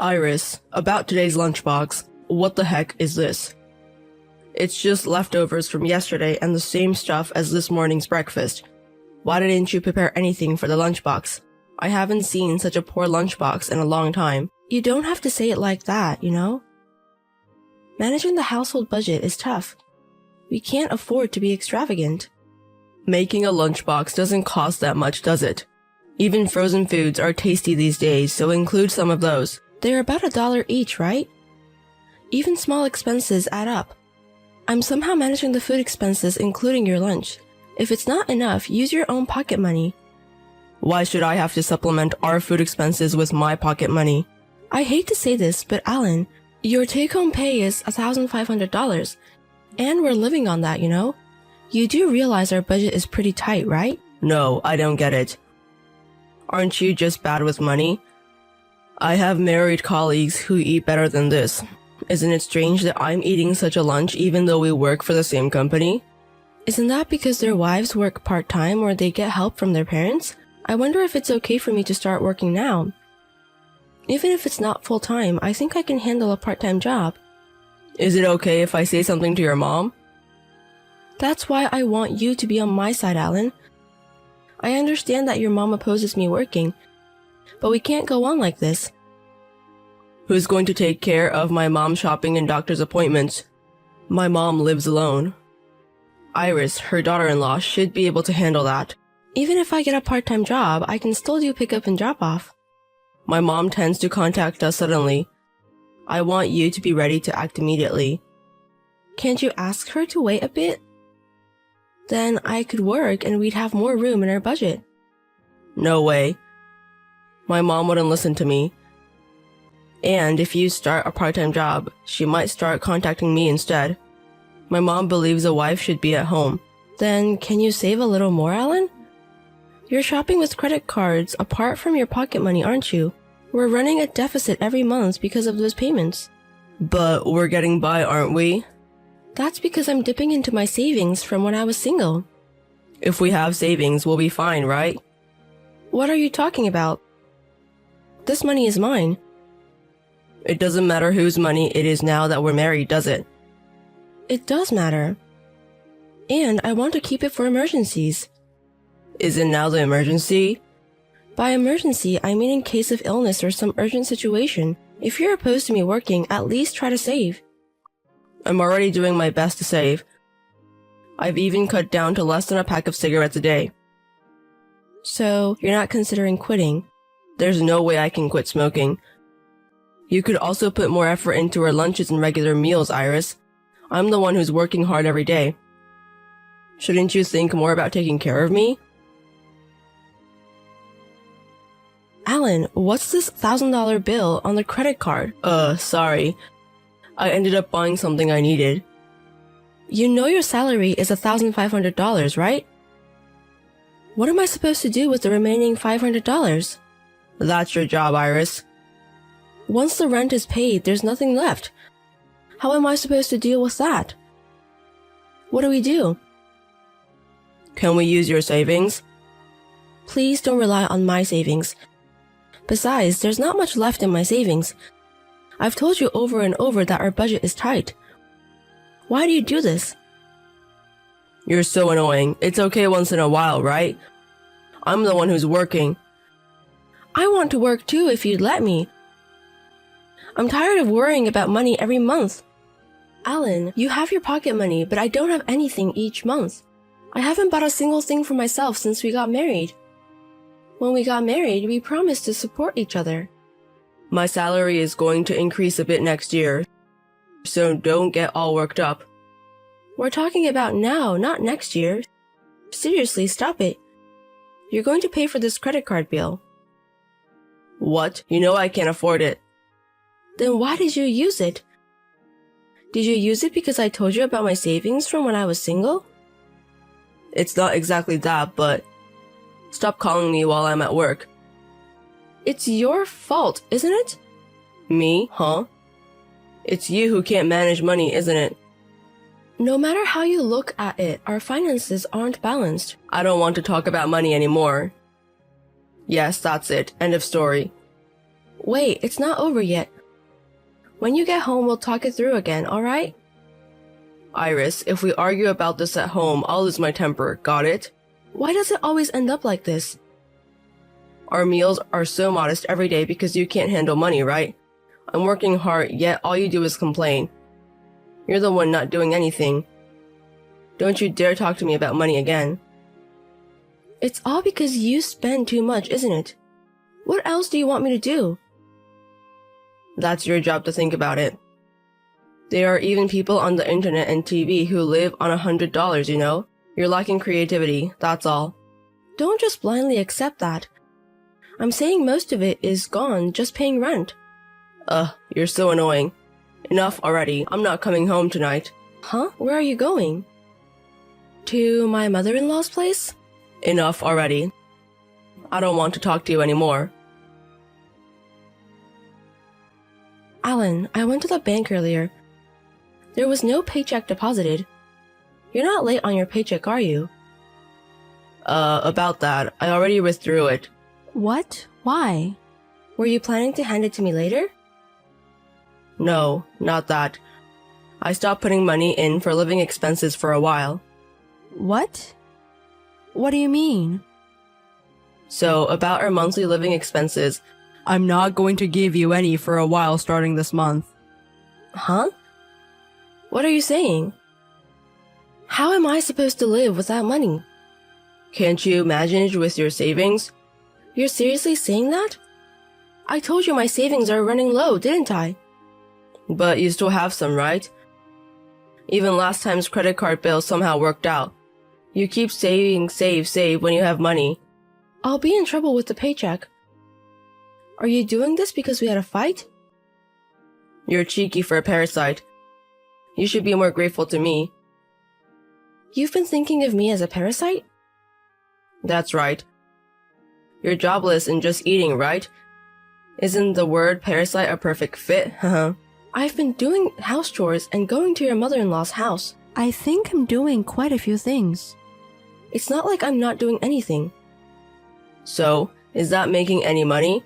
Iris, about today's lunchbox, what the heck is this? It's just leftovers from yesterday and the same stuff as this morning's breakfast. Why didn't you prepare anything for the lunchbox? I haven't seen such a poor lunchbox in a long time. You don't have to say it like that, you know? Managing the household budget is tough. We can't afford to be extravagant. Making a lunchbox doesn't cost that much, does it? Even frozen foods are tasty these days, so include some of those. They're about $1 each, right? Even small expenses add up. I'm somehow managing the food expenses, including your lunch. If it's not enough, use your own pocket money. Why should I have to supplement our food expenses with my pocket money? I hate to say this, but Alan, your take-home pay is $1,500, and we're living on that, you know? You do realize our budget is pretty tight, right? No, I don't get it. Aren't you just bad with money? I have married colleagues who eat better than this. Isn't it strange that I'm eating such a lunch even though we work for the same company? Isn't that because their wives work part-time or they get help from their parents? I wonder if it's okay for me to start working now. Even if it's not full-time, I think I can handle a part-time job. Is it okay if I say something to your mom? That's why I want you to be on my side, Alan. I understand that your mom opposes me working, but we can't go on like this. Who's going to take care of my mom's shopping and doctor's appointments? My mom lives alone. Iris, her daughter-in-law, should be able to handle that. Even if I get a part-time job, I can still do pick-up and drop-off. My mom tends to contact us suddenly. I want you to be ready to act immediately. Can't you ask her to wait a bit? Then I could work and we'd have more room in our budget. No way. My mom wouldn't listen to me. And if you start a part-time job, she might start contacting me instead. My mom believes a wife should be at home. Then can you save a little more, Alan? You're shopping with credit cards apart from your pocket money, aren't you? We're running a deficit every month because of those payments. But we're getting by, aren't we? That's because I'm dipping into my savings from when I was single. If we have savings, we'll be fine, right? What are you talking about? This money is mine. It doesn't matter whose money it is now that we're married, does it? It does matter. And I want to keep it for emergencies. Isn't now the emergency? By emergency, I mean in case of illness or some urgent situation. If you're opposed to me working, at least try to save. I'm already doing my best to save. I've even cut down to less than a pack of cigarettes a day. So, you're not considering quitting? There's no way I can quit smoking. You could also put more effort into our lunches and regular meals, Iris. I'm the one who's working hard every day. Shouldn't you think more about taking care of me? Alan, what's this $1,000 bill on the credit card? Sorry. I ended up buying something I needed. You know your salary is $1,500, right? What am I supposed to do with the remaining $500? That's your job, Iris. Once the rent is paid, there's nothing left. How am I supposed to deal with that? What do we do? Can we use your savings? Please don't rely on my savings. Besides, there's not much left in my savings. I've told you over and over that our budget is tight. Why do you do this? You're so annoying. It's okay once in a while, right? I'm the one who's working. I want to work too if you'd let me. I'm tired of worrying about money every month. Alan, you have your pocket money, but I don't have anything each month. I haven't bought a single thing for myself since we got married. When we got married, we promised to support each other. My salary is going to increase a bit next year, so don't get all worked up. We're talking about now, not next year. Seriously, stop it. You're going to pay for this credit card bill. What? You know I can't afford it. Then why did you use it? Did you use it because I told you about my savings from when I was single? It's not exactly that, but stop calling me while I'm at work. It's your fault, isn't it? Me, huh? It's you who can't manage money, isn't it? No matter how you look at it, our finances aren't balanced. I don't want to talk about money anymore. Yes, that's it. End of story. Wait, it's not over yet. When you get home, we'll talk it through again, alright? Iris, if we argue about this at home, I'll lose my temper, got it? Why does it always end up like this? Our meals are so modest every day because you can't handle money, right? I'm working hard, yet all you do is complain. You're the one not doing anything. Don't you dare talk to me about money again. It's all because you spend too much, isn't it? What else do you want me to do? That's your job to think about it. There are even people on the internet and TV who live on $100, you know? You're lacking creativity, that's all. Don't just blindly accept that. I'm saying most of it is gone just paying rent. You're so annoying. Enough already, I'm not coming home tonight. Huh? Where are you going? To my mother-in-law's place? Enough already. I don't want to talk to you anymore. Alan, I went to the bank earlier. There was no paycheck deposited. You're not late on your paycheck, are you? About that, I already withdrew it. What? Why? Were you planning to hand it to me later? No, not that. I stopped putting money in for living expenses for a while. What? What do you mean? So, about our monthly living expenses, I'm not going to give you any for a while starting this month. Huh? What are you saying? How am I supposed to live without money? Can't you manage with your savings? You're seriously saying that? I told you my savings are running low, didn't I? But you still have some, right? Even last time's credit card bill somehow worked out. You keep saving, save when you have money. I'll be in trouble with the paycheck. Are you doing this because we had a fight? You're cheeky for a parasite. You should be more grateful to me. You've been thinking of me as a parasite? That's right. You're jobless and just eating, right? Isn't the word parasite a perfect fit? I've been doing house chores and going to your mother-in-law's house. I think I'm doing quite a few things. It's not like I'm not doing anything. So, is that making any money?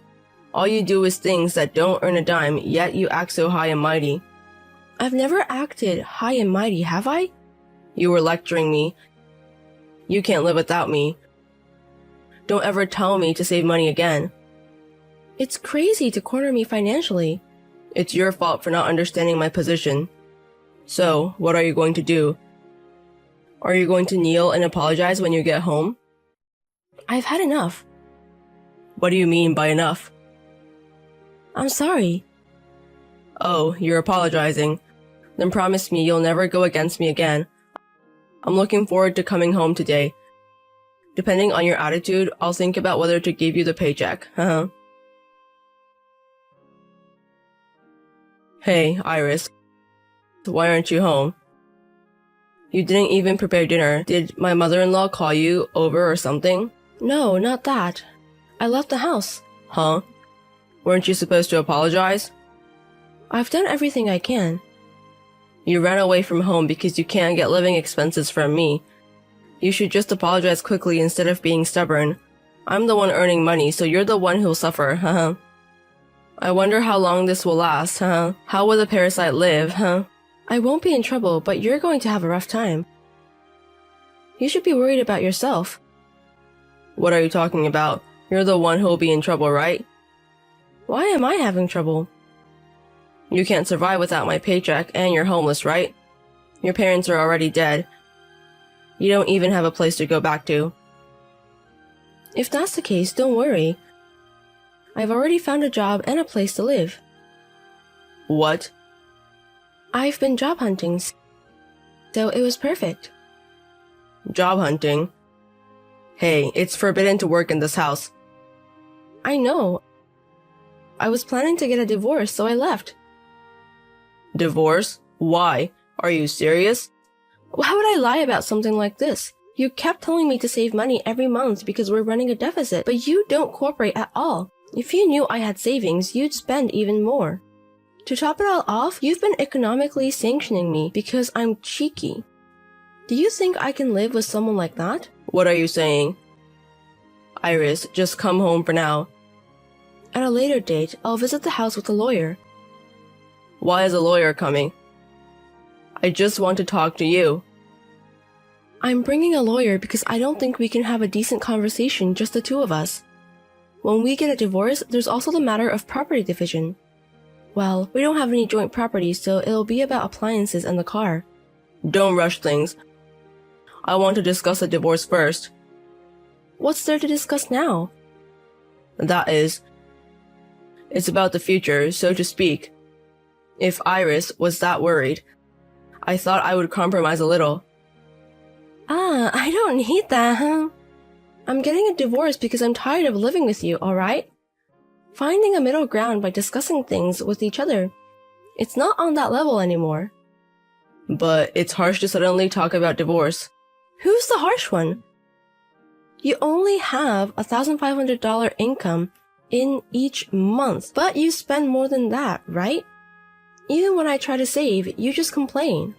All you do is things that don't earn a dime, yet you act so high and mighty. I've never acted high and mighty, have I? You were lecturing me. You can't live without me. Don't ever tell me to save money again. It's crazy to corner me financially. It's your fault for not understanding my position. So, what are you going to do? Are you going to kneel and apologize when you get home? I've had enough. What do you mean by enough? I'm sorry. Oh, you're apologizing. Then promise me you'll never go against me again. I'm looking forward to coming home today. Depending on your attitude, I'll think about whether to give you the paycheck. Hey, Iris. Why aren't you home? You didn't even prepare dinner. Did my mother-in-law call you over or something? No, not that. I left the house. Huh? Weren't you supposed to apologize? I've done everything I can. You ran away from home because you can't get living expenses from me. You should just apologize quickly instead of being stubborn. I'm the one earning money, so you're the one who'll suffer, I wonder how long this will last, How will the parasite live, I won't be in trouble, but you're going to have a rough time. You should be worried about yourself. What are you talking about? You're the one who'll be in trouble, right? Why am I having trouble? You can't survive without my paycheck, and you're homeless, right? Your parents are already dead. You don't even have a place to go back to. If that's the case, don't worry. I've already found a job and a place to live. What? I've been job hunting, so it was perfect. Job hunting? Hey, it's forbidden to work in this house. I know. I was planning to get a divorce, so I left. Divorce? Why? Are you serious? Why would I lie about something like this? You kept telling me to save money every month because we're running a deficit, but you don't cooperate at all. If you knew I had savings, you'd spend even more. To top it all off, you've been economically sanctioning me because I'm cheeky. Do you think I can live with someone like that? What are you saying? Iris, just come home for now. At a later date, I'll visit the house with a lawyer. Why is a lawyer coming? I just want to talk to you. I'm bringing a lawyer because I don't think we can have a decent conversation just the two of us. When we get a divorce, there's also the matter of property division. Well, we don't have any joint property, so it'll be about appliances and the car. Don't rush things. I want to discuss the divorce first. What's there to discuss now? That is, it's about the future, so to speak. If Iris was that worried, I thought I would compromise a little. I don't need that, huh? I'm getting a divorce because I'm tired of living with you, alright? Finding a middle ground by discussing things with each other. It's not on that level anymore. But it's harsh to suddenly talk about divorce. Who's the harsh one? You only have $1,500 income in each month, but you spend more than that, right? Even when I try to save, you just complain.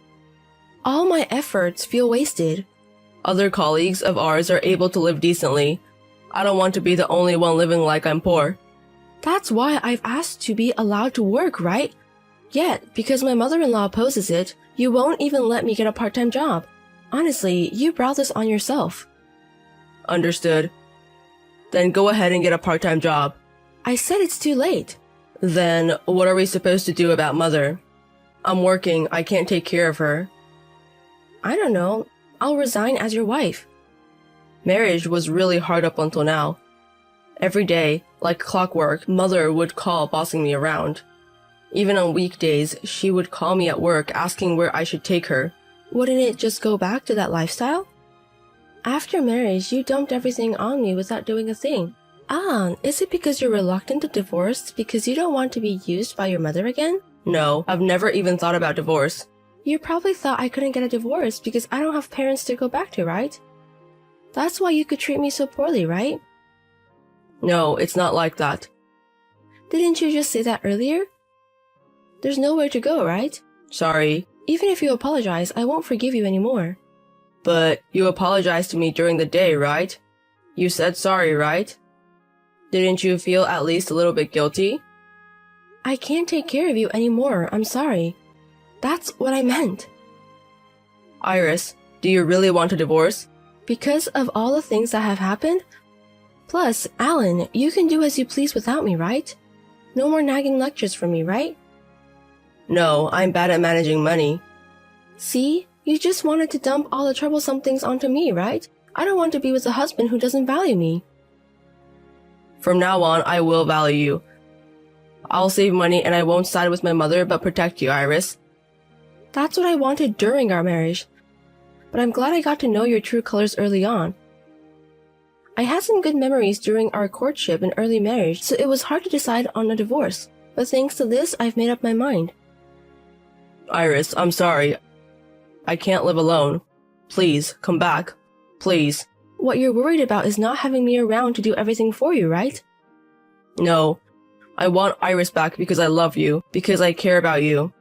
All my efforts feel wasted. Other colleagues of ours are able to live decently. I don't want to be the only one living like I'm poor. That's why I've asked to be allowed to work, right? Yet, because my mother-in-law opposes it, you won't even let me get a part-time job. Honestly, you brought this on yourself. Understood. Then go ahead and get a part-time job. I said it's too late. Then, what are we supposed to do about Mother? I'm working, I can't take care of her. I don't know. I'll resign as your wife. Marriage was really hard up until now. Every day, like clockwork, Mother would call bossing me around. Even on weekdays, she would call me at work asking where I should take her. Wouldn't it just go back to that lifestyle? After marriage, you dumped everything on me without doing a thing. Is it because you're reluctant to divorce because you don't want to be used by your mother again? No, I've never even thought about divorce. You probably thought I couldn't get a divorce because I don't have parents to go back to, right? That's why you could treat me so poorly, right? No, it's not like that. Didn't you just say that earlier? There's nowhere to go, right? Sorry. Even if you apologize, I won't forgive you anymore. But you apologized to me during the day, right? You said sorry, right? Didn't you feel at least a little bit guilty? I can't take care of you anymore, I'm sorry. That's what I meant. Iris, do you really want a divorce? Because of all the things that have happened? Plus, Alan, you can do as you please without me, right? No more nagging lectures from me, right? No, I'm bad at managing money. See? You just wanted to dump all the troublesome things onto me, right? I don't want to be with a husband who doesn't value me. From now on, I will value you. I'll save money and I won't side with my mother but protect you, Iris. That's what I wanted during our marriage. But I'm glad I got to know your true colors early on. I had some good memories during our courtship and early marriage, so it was hard to decide on a divorce. But thanks to this, I've made up my mind. Iris, I'm sorry. I can't live alone. Please, come back. Please. What you're worried about is not having me around to do everything for you, right? No. I want Iris back because I love you, because I care about you.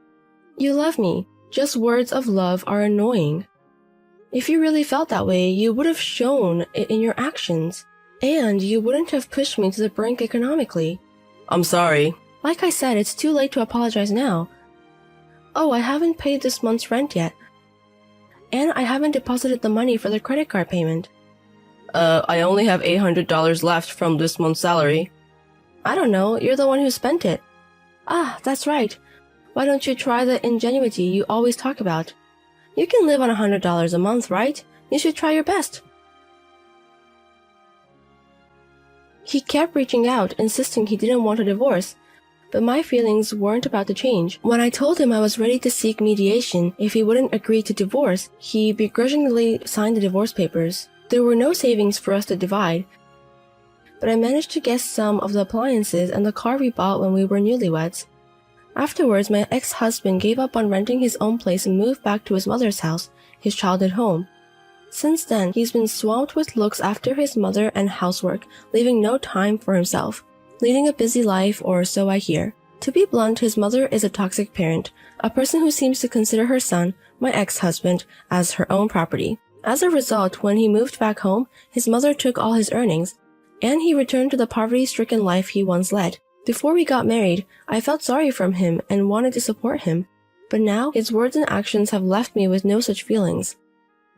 You love me. Just words of love are annoying. If you really felt that way, you would have shown it in your actions. And you wouldn't have pushed me to the brink economically. I'm sorry. Like I said, it's too late to apologize now. Oh, I haven't paid this month's rent yet. And I haven't deposited the money for the credit card payment. I only have $800 left from this month's salary. I don't know, you're the one who spent it. That's right. Why don't you try the ingenuity you always talk about? You can live on $100 a month, right? You should try your best. He kept reaching out, insisting he didn't want a divorce. But my feelings weren't about to change. When I told him I was ready to seek mediation if he wouldn't agree to divorce, he begrudgingly signed the divorce papers. There were no savings for us to divide, but I managed to get some of the appliances and the car we bought when we were newlyweds. Afterwards, my ex-husband gave up on renting his own place and moved back to his mother's house, his childhood home. Since then, he's been swamped with looks after his mother and housework, leaving no time for himself. Leading a busy life, or so I hear. To be blunt, his mother is a toxic parent, a person who seems to consider her son, my ex-husband, as her own property. As a result, when he moved back home, his mother took all his earnings, and he returned to the poverty-stricken life he once led. Before we got married, I felt sorry for him and wanted to support him, but now his words and actions have left me with no such feelings.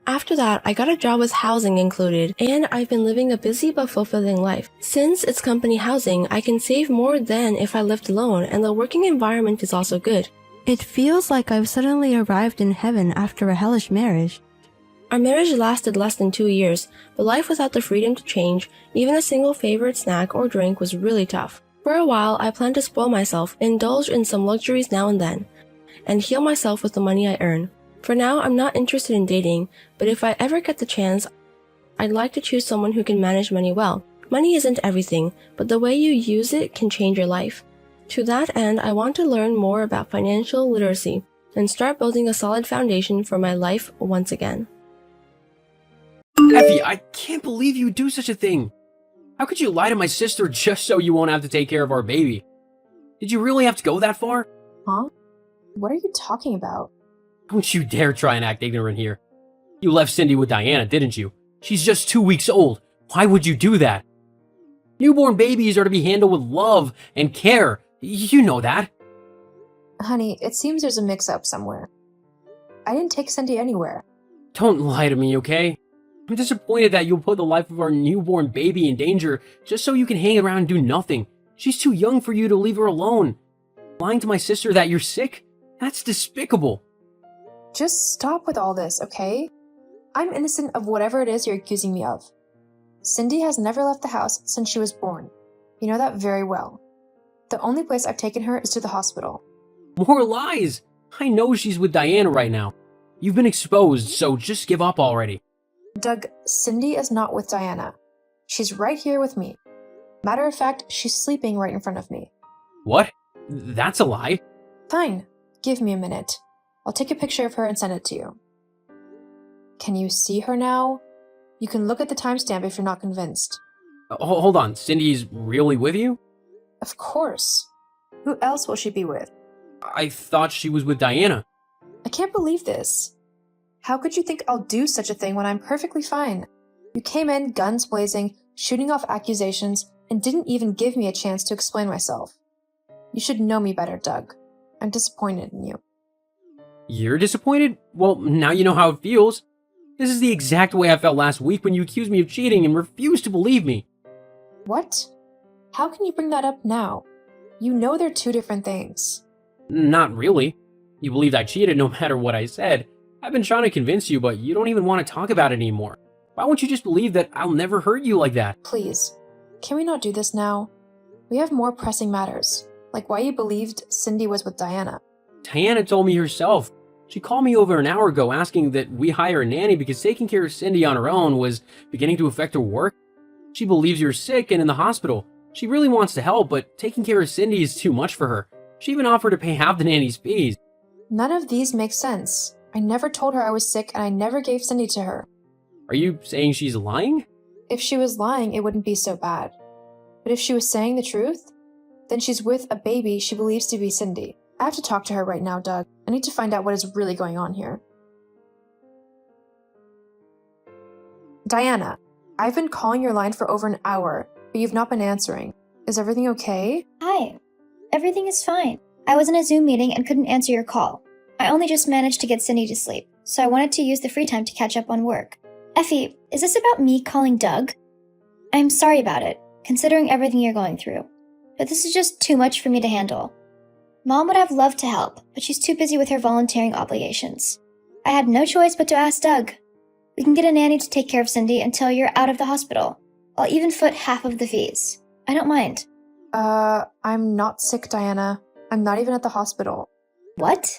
After that, I got a job with housing included, and I've been living a busy but fulfilling life. Since it's company housing, I can save more than if I lived alone, and the working environment is also good. It feels like I've suddenly arrived in heaven after a hellish marriage. Our marriage lasted less than 2 years, but life without the freedom to change, even a single favorite snack or drink, was really tough. For a while, I planned to spoil myself, indulge in some luxuries now and then, and heal myself with the money I earn. For now, I'm not interested in dating, but if I ever get the chance, I'd like to choose someone who can manage money well. Money isn't everything, but the way you use it can change your life. To that end, I want to learn more about financial literacy and start building a solid foundation for my life once again. Effie, I can't believe you would do such a thing. How could you lie to my sister just so you won't have to take care of our baby? Did you really have to go that far? Huh? What are you talking about? Don't you dare try and act ignorant here. You left Cindy with Diana, didn't you? She's just 2 weeks old. Why would you do that? Newborn babies are to be handled with love and care. You know that. Honey, it seems there's a mix-up somewhere. I didn't take Cindy anywhere. Don't lie to me, okay? I'm disappointed that you'll put the life of our newborn baby in danger just so you can hang around and do nothing. She's too young for you to leave her alone. Lying to my sister that you're sick? That's despicable. Just stop with all this, okay? I'm innocent of whatever it is you're accusing me of. Cindy has never left the house since she was born. You know that very well. The only place I've taken her is to the hospital. More lies! I know she's with Diana right now. You've been exposed, so just give up already. Doug, Cindy is not with Diana. She's right here with me. Matter of fact, she's sleeping right in front of me. What? That's a lie. Fine. Give me a minute. I'll take a picture of her and send it to you. Can you see her now? You can look at the timestamp if you're not convinced. Hold on, Cindy's really with you? Of course. Who else will she be with? I thought she was with Diana. I can't believe this. How could you think I'll do such a thing when I'm perfectly fine? You came in guns blazing, shooting off accusations, and didn't even give me a chance to explain myself. You should know me better, Doug. I'm disappointed in you. You're disappointed? Well, now you know how it feels. This is the exact way I felt last week when you accused me of cheating and refused to believe me. What? How can you bring that up now? You know they're two different things. Not really. You believed I cheated no matter what I said. I've been trying to convince you, but you don't even want to talk about it anymore. Why won't you just believe that I'll never hurt you like that? Please, can we not do this now? We have more pressing matters, like why you believed Cindy was with Diana. Diana told me herself. She called me over an hour ago asking that we hire a nanny because taking care of Cindy on her own was beginning to affect her work. She believes you're sick and in the hospital. She really wants to help, but taking care of Cindy is too much for her. She even offered to pay half the nanny's fees. None of these make sense. I never told her I was sick and I never gave Cindy to her. Are you saying she's lying? If she was lying, it wouldn't be so bad. But if she was saying the truth, then she's with a baby she believes to be Cindy. I have to talk to her right now, Doug. I need to find out what is really going on here. Diana, I've been calling your line for over an hour, but you've not been answering. Is everything okay? Hi. Everything is fine. I was in a Zoom meeting and couldn't answer your call. I only just managed to get Cindy to sleep, so I wanted to use the free time to catch up on work. Effie, is this about me calling Doug? I'm sorry about it, considering everything you're going through. But this is just too much for me to handle. Mom would have loved to help, but she's too busy with her volunteering obligations. I had no choice but to ask Doug. We can get a nanny to take care of Cindy until you're out of the hospital. I'll even foot half of the fees. I don't mind. I'm not sick, Diana. I'm not even at the hospital. What?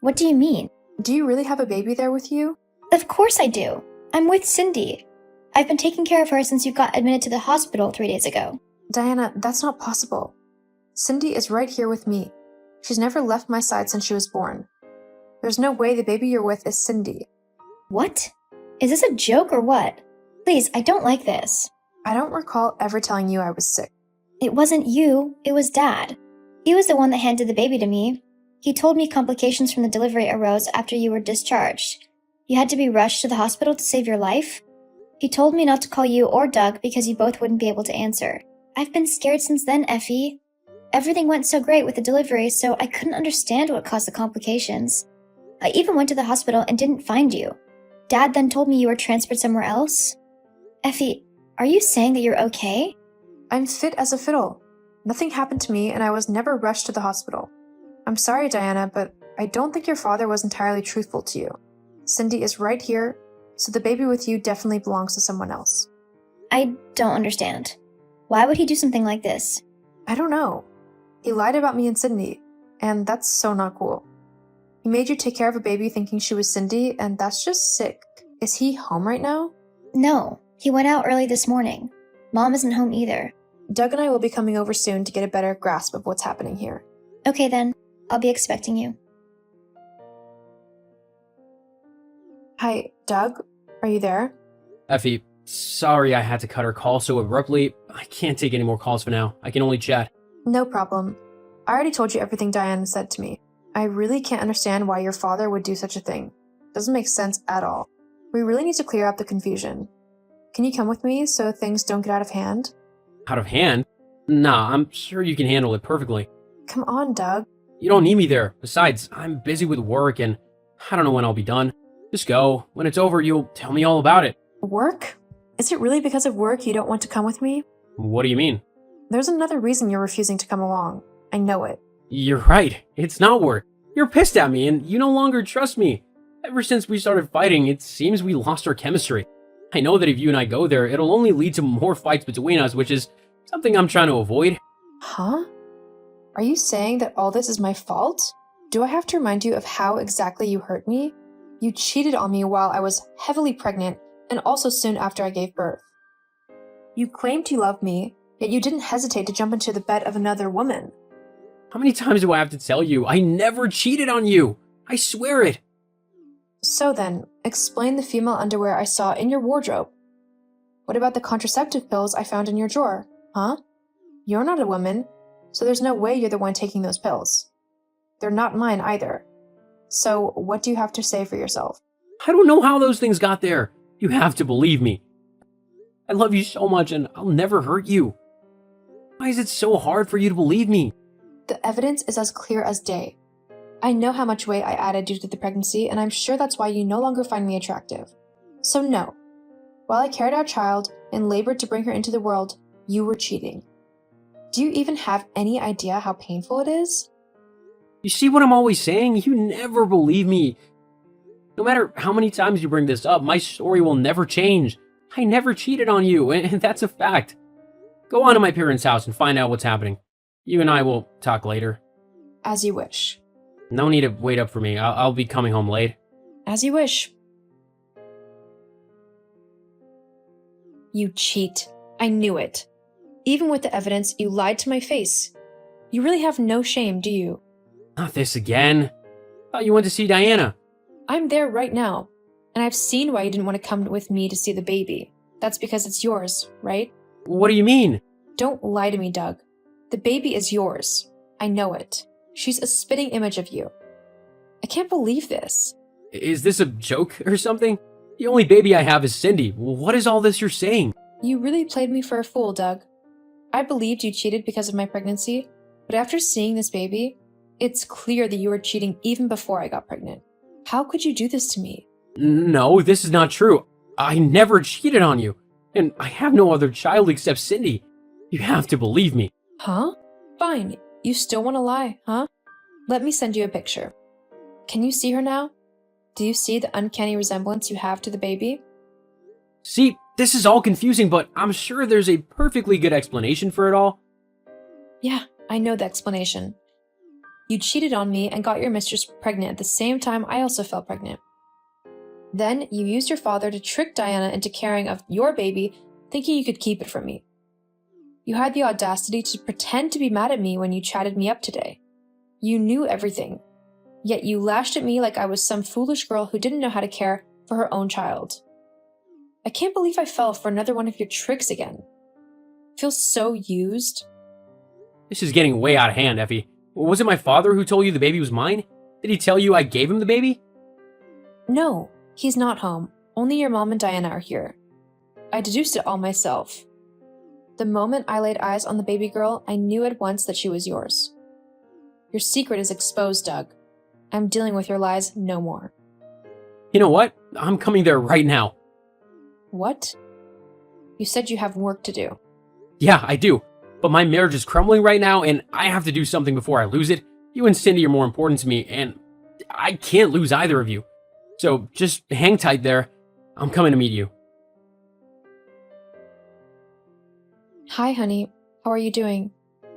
What do you mean? Do you really have a baby there with you? Of course I do. I'm with Cindy. I've been taking care of her since you got admitted to the hospital 3 days ago. Diana, that's not possible. Cindy is right here with me. She's never left my side since she was born. There's no way the baby you're with is Cindy. What? Is this a joke or what? Please, I don't like this. I don't recall ever telling you I was sick. It wasn't you, it was Dad. He was the one that handed the baby to me. He told me complications from the delivery arose after you were discharged. You had to be rushed to the hospital to save your life? He told me not to call you or Doug because you both wouldn't be able to answer. I've been scared since then, Effie. Everything went so great with the delivery, so I couldn't understand what caused the complications. I even went to the hospital and didn't find you. Dad then told me you were transferred somewhere else. Effie, are you saying that you're okay? I'm fit as a fiddle. Nothing happened to me, and I was never rushed to the hospital. I'm sorry, Diana, but I don't think your father was entirely truthful to you. Cindy is right here, so the baby with you definitely belongs to someone else. I don't understand. Why would he do something like this? I don't know. He lied about me and Cindy, and that's so not cool. He made you take care of a baby thinking she was Cindy, and that's just sick. Is he home right now? No, he went out early this morning. Mom isn't home either. Doug and I will be coming over soon to get a better grasp of what's happening here. Okay then, I'll be expecting you. Hi, Doug? Are you there? Effie, sorry I had to cut our call so abruptly. I can't take any more calls for now. I can only chat. No problem. I already told you everything Diana said to me. I really can't understand why your father would do such a thing. Doesn't make sense at all. We really need to clear up the confusion. Can you come with me so things don't get out of hand? Out of hand? Nah, I'm sure you can handle it perfectly. Come on, Doug. You don't need me there. Besides, I'm busy with work and I don't know when I'll be done. Just go. When it's over, you'll tell me all about it. Work? Is it really because of work you don't want to come with me? What do you mean? There's another reason you're refusing to come along. I know it. You're right. It's not work. You're pissed at me and you no longer trust me. Ever since we started fighting, it seems we lost our chemistry. I know that if you and I go there, it'll only lead to more fights between us, which is something I'm trying to avoid. Huh? Are you saying that all this is my fault? Do I have to remind you of how exactly you hurt me? You cheated on me while I was heavily pregnant and also soon after I gave birth. You claimed you loved me, yet you didn't hesitate to jump into the bed of another woman. How many times do I have to tell you? I never cheated on you. I swear it. So then, explain the female underwear I saw in your wardrobe. What about the contraceptive pills I found in your drawer? Huh? You're not a woman, so there's no way you're the one taking those pills. They're not mine either. So what do you have to say for yourself? I don't know how those things got there. You have to believe me. I love you so much and I'll never hurt you. Why is it so hard for you to believe me? The evidence is as clear as day. I know how much weight I added due to the pregnancy, and I'm sure that's why you no longer find me attractive. So no. While I carried our child and labored to bring her into the world, you were cheating. Do you even have any idea how painful it is? You see what I'm always saying? You never believe me. No matter how many times you bring this up, my story will never change. I never cheated on you, and that's a fact. Go on to my parents' house and find out what's happening. You and I will talk later. As you wish. No need to wait up for me. I'll be coming home late. As you wish. You cheat. I knew it. Even with the evidence, you lied to my face. You really have no shame, do you? Not this again. Thought you went to see Diana. I'm there right now, and I've seen why you didn't want to come with me to see the baby. That's because it's yours, right? What do you mean? Don't lie to me, Doug. The baby is yours. I know it. She's a spitting image of you. I can't believe this. Is this a joke or something? The only baby I have is Cindy. What is all this you're saying? You really played me for a fool, Doug. I believed you cheated because of my pregnancy, but after seeing this baby, it's clear that you were cheating even before I got pregnant. How could you do this to me? No, this is not true. I never cheated on you. And I have no other child except Cindy. You have to believe me. Huh? Fine. You still want to lie, huh? Let me send you a picture. Can you see her now? Do you see the uncanny resemblance you have to the baby? See, this is all confusing, but I'm sure there's a perfectly good explanation for it all. Yeah, I know the explanation. You cheated on me and got your mistress pregnant at the same time I also fell pregnant. Then you used your father to trick Diana into carrying of your baby, thinking you could keep it from me. You had the audacity to pretend to be mad at me when you chatted me up today. You knew everything, yet you lashed at me like I was some foolish girl who didn't know how to care for her own child. I can't believe I fell for another one of your tricks again. I feel so used. This is getting way out of hand, Effie. Was it my father who told you the baby was mine? Did he tell you I gave him the baby? No, he's not home. Only your mom and Diana are here. I deduced it all myself. The moment I laid eyes on the baby girl, I knew at once that she was yours. Your secret is exposed, Doug. I'm dealing with your lies no more. You know what? I'm coming there right now. What? You said you have work to do. Yeah, I do. But my marriage is crumbling right now, and I have to do something before I lose it. You and Cindy are more important to me, and I can't lose either of you. So just hang tight there. I'm coming to meet you. Hi, honey. How are you doing?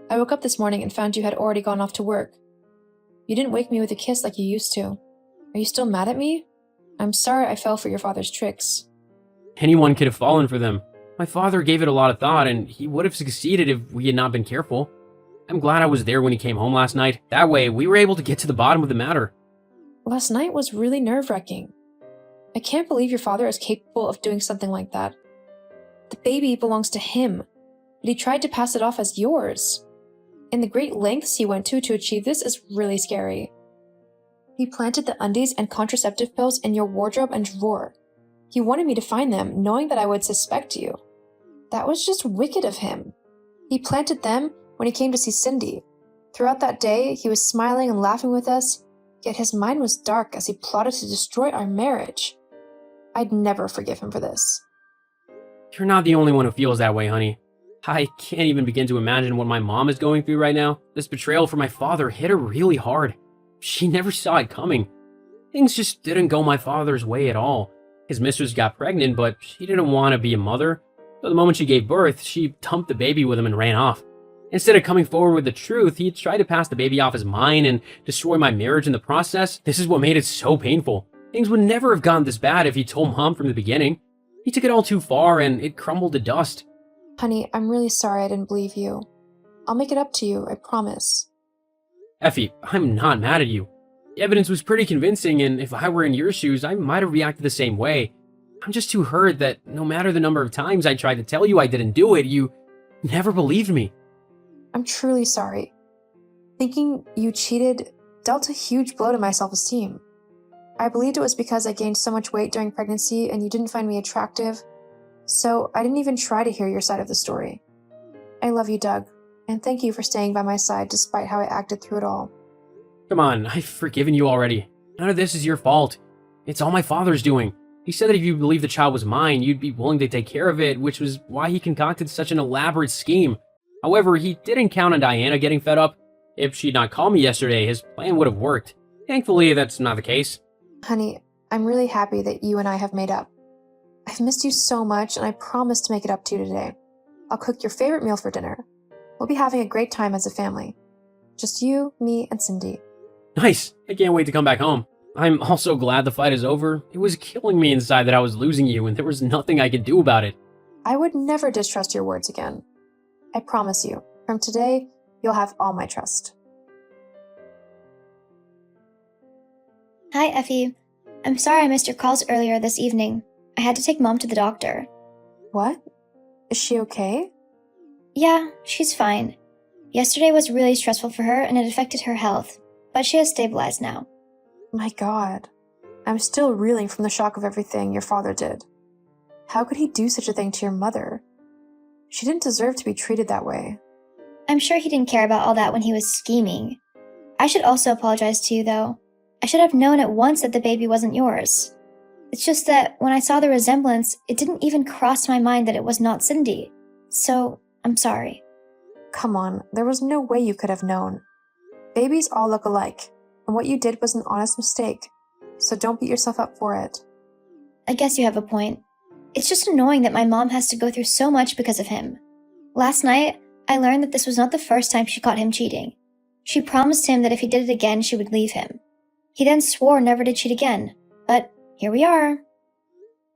I woke up this morning and found you had already gone off to work. You didn't wake me with a kiss like you used to. Are you still mad at me? I'm sorry I fell for your father's tricks. Anyone could have fallen for them. My father gave it a lot of thought, and he would have succeeded if we had not been careful. I'm glad I was there when he came home last night. That way, we were able to get to the bottom of the matter. Last night was really nerve-wracking. I can't believe your father is capable of doing something like that. The baby belongs to him, but he tried to pass it off as yours. And the great lengths he went to achieve this is really scary. He planted the undies and contraceptive pills in your wardrobe and drawer. He wanted me to find them, knowing that I would suspect you. That was just wicked of him. He planted them when he came to see Cindy. Throughout that day, he was smiling and laughing with us, yet his mind was dark as he plotted to destroy our marriage. I'd never forgive him for this. You're not the only one who feels that way, honey. I can't even begin to imagine what my mom is going through right now. This betrayal from my father hit her really hard. She never saw it coming. Things just didn't go my father's way at all. His mistress got pregnant, but she didn't want to be a mother. So the moment she gave birth, she dumped the baby with him and ran off. Instead of coming forward with the truth, he tried to pass the baby off as mine and destroy my marriage in the process. This is what made it so painful. Things would never have gone this bad if he told Mom from the beginning. He took it all too far and it crumbled to dust. Honey, I'm really sorry I didn't believe you. I'll make it up to you, I promise. Effie, I'm not mad at you. The evidence was pretty convincing, and if I were in your shoes, I might have reacted the same way. I'm just too hurt that no matter the number of times I tried to tell you I didn't do it, you never believed me. I'm truly sorry. Thinking you cheated dealt a huge blow to my self-esteem. I believed it was because I gained so much weight during pregnancy and you didn't find me attractive, so I didn't even try to hear your side of the story. I love you, Doug, and thank you for staying by my side despite how I acted through it all. Come on, I've forgiven you already. None of this is your fault. It's all my father's doing. He said that if you believed the child was mine, you'd be willing to take care of it, which was why he concocted such an elaborate scheme. However, he didn't count on Diana getting fed up. If she'd not called me yesterday, his plan would have worked. Thankfully, that's not the case. Honey, I'm really happy that you and I have made up. I've missed you so much, and I promise to make it up to you today. I'll cook your favorite meal for dinner. We'll be having a great time as a family. Just you, me, and Cindy. Nice. I can't wait to come back home. I'm also glad the fight is over. It was killing me inside that I was losing you, and there was nothing I could do about it. I would never distrust your words again. I promise you, from today, you'll have all my trust. Hi, Effie. I'm sorry I missed your calls earlier this evening. I had to take Mom to the doctor. What? Is she okay? Yeah, she's fine. Yesterday was really stressful for her and it affected her health, but she has stabilized now. My God. I'm still reeling from the shock of everything your father did. How could he do such a thing to your mother? She didn't deserve to be treated that way. I'm sure he didn't care about all that when he was scheming. I should also apologize to you, though. I should have known at once that the baby wasn't yours. It's just that when I saw the resemblance, it didn't even cross my mind that it was not Cindy. So, I'm sorry. Come on, there was no way you could have known. Babies all look alike, and what you did was an honest mistake, so don't beat yourself up for it. I guess you have a point. It's just annoying that my mom has to go through so much because of him. Last night, I learned that this was not the first time she caught him cheating. She promised him that if he did it again, she would leave him. He then swore never to cheat again, but here we are.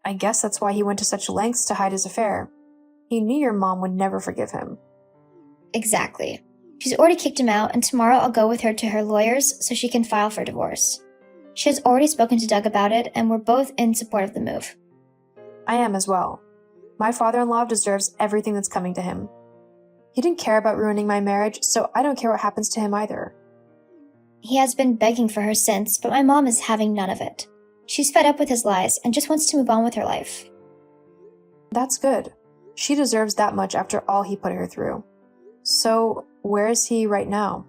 I guess that's why he went to such lengths to hide his affair. He knew your mom would never forgive him. Exactly. She's already kicked him out, and tomorrow I'll go with her to her lawyers so she can file for divorce. She has already spoken to Doug about it, and we're both in support of the move. I am as well. My father-in-law deserves everything that's coming to him. He didn't care about ruining my marriage, so I don't care what happens to him either. He has been begging for her since, but my mom is having none of it. She's fed up with his lies and just wants to move on with her life. That's good. She deserves that much after all he put her through. So, where is he right now?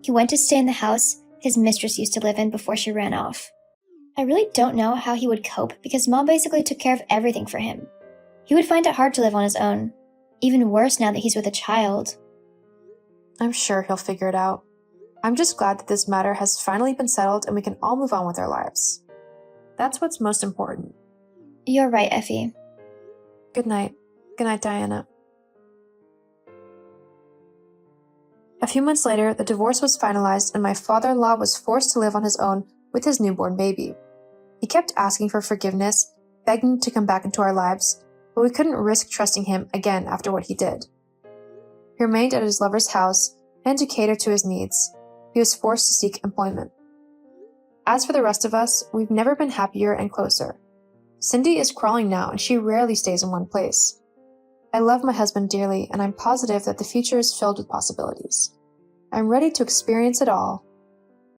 He went to stay in the house his mistress used to live in before she ran off. I really don't know how he would cope because Mom basically took care of everything for him. He would find it hard to live on his own. Even worse now that he's with a child. I'm sure he'll figure it out. I'm just glad that this matter has finally been settled and we can all move on with our lives. That's what's most important. You're right, Effie. Good night. Good night, Diana. A few months later, the divorce was finalized and my father-in-law was forced to live on his own with his newborn baby. He kept asking for forgiveness, begging to come back into our lives, but we couldn't risk trusting him again after what he did. He remained at his lover's house, and to cater to his needs, he was forced to seek employment. As for the rest of us, we've never been happier and closer. Cindy is crawling now, and she rarely stays in one place. I love my husband dearly, and I'm positive that the future is filled with possibilities. I'm ready to experience it all